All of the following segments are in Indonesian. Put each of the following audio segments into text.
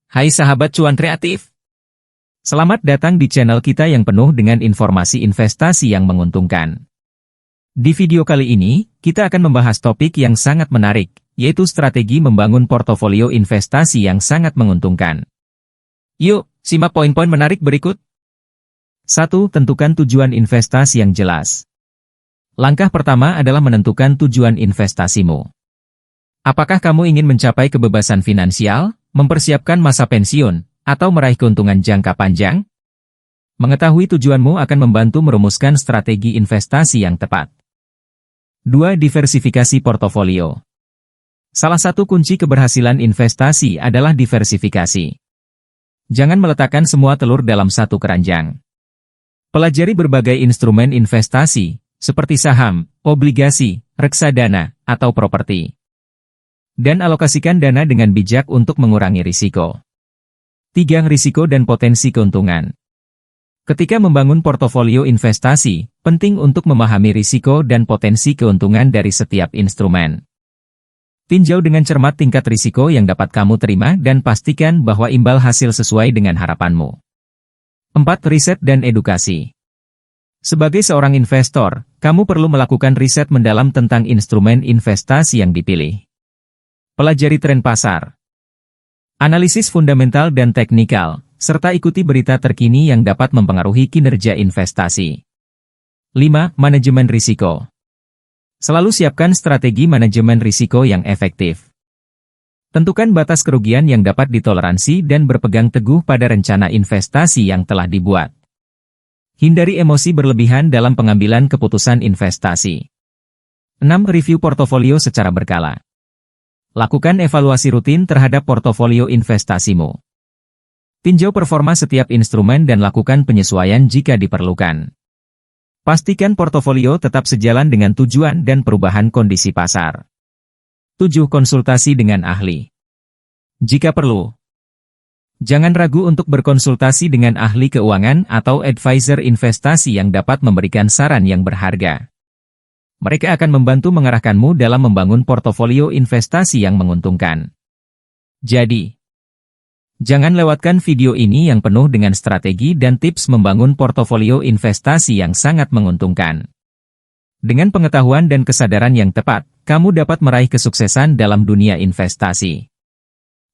Hai sahabat cuan kreatif. Selamat datang di channel kita yang penuh dengan informasi investasi yang menguntungkan. Di video kali ini, kita akan membahas topik yang sangat menarik, yaitu strategi membangun portofolio investasi yang sangat menguntungkan. Yuk, simak poin-poin menarik berikut. 1. Tentukan tujuan investasi yang jelas. Langkah pertama adalah menentukan tujuan investasimu. Apakah kamu ingin mencapai kebebasan finansial, mempersiapkan masa pensiun, atau meraih keuntungan jangka panjang? Mengetahui tujuanmu akan membantu merumuskan strategi investasi yang tepat. 2. Diversifikasi portofolio. Salah satu kunci keberhasilan investasi adalah diversifikasi. Jangan meletakkan semua telur dalam satu keranjang. Pelajari berbagai instrumen investasi, seperti saham, obligasi, reksadana, atau properti. Dan alokasikan dana dengan bijak untuk mengurangi risiko. 3. Risiko dan potensi keuntungan. Ketika membangun portofolio investasi, penting untuk memahami risiko dan potensi keuntungan dari setiap instrumen. Tinjau dengan cermat tingkat risiko yang dapat kamu terima dan pastikan bahwa imbal hasil sesuai dengan harapanmu. 4. Riset dan edukasi. Sebagai seorang investor, kamu perlu melakukan riset mendalam tentang instrumen investasi yang dipilih. Pelajari tren pasar, analisis fundamental dan teknikal, serta ikuti berita terkini yang dapat mempengaruhi kinerja investasi. 5. Manajemen risiko. Selalu siapkan strategi manajemen risiko yang efektif. Tentukan batas kerugian yang dapat ditoleransi dan berpegang teguh pada rencana investasi yang telah dibuat. Hindari emosi berlebihan dalam pengambilan keputusan investasi. 6. Review portofolio secara berkala. Lakukan evaluasi rutin terhadap portofolio investasimu. Tinjau performa setiap instrumen dan lakukan penyesuaian jika diperlukan. Pastikan portofolio tetap sejalan dengan tujuan dan perubahan kondisi pasar. 7. Konsultasi dengan ahli. Jika perlu, jangan ragu untuk berkonsultasi dengan ahli keuangan atau advisor investasi yang dapat memberikan saran yang berharga. Mereka akan membantu mengarahkanmu dalam membangun portofolio investasi yang menguntungkan. Jadi, jangan lewatkan video ini yang penuh dengan strategi dan tips membangun portofolio investasi yang sangat menguntungkan. Dengan pengetahuan dan kesadaran yang tepat, kamu dapat meraih kesuksesan dalam dunia investasi.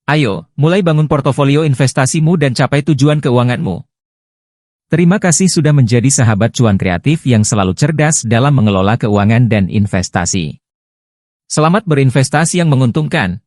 Ayo, mulai bangun portofolio investasimu dan capai tujuan keuanganmu. Terima kasih sudah menjadi sahabat cuan kreatif yang selalu cerdas dalam mengelola keuangan dan investasi. Selamat berinvestasi yang menguntungkan.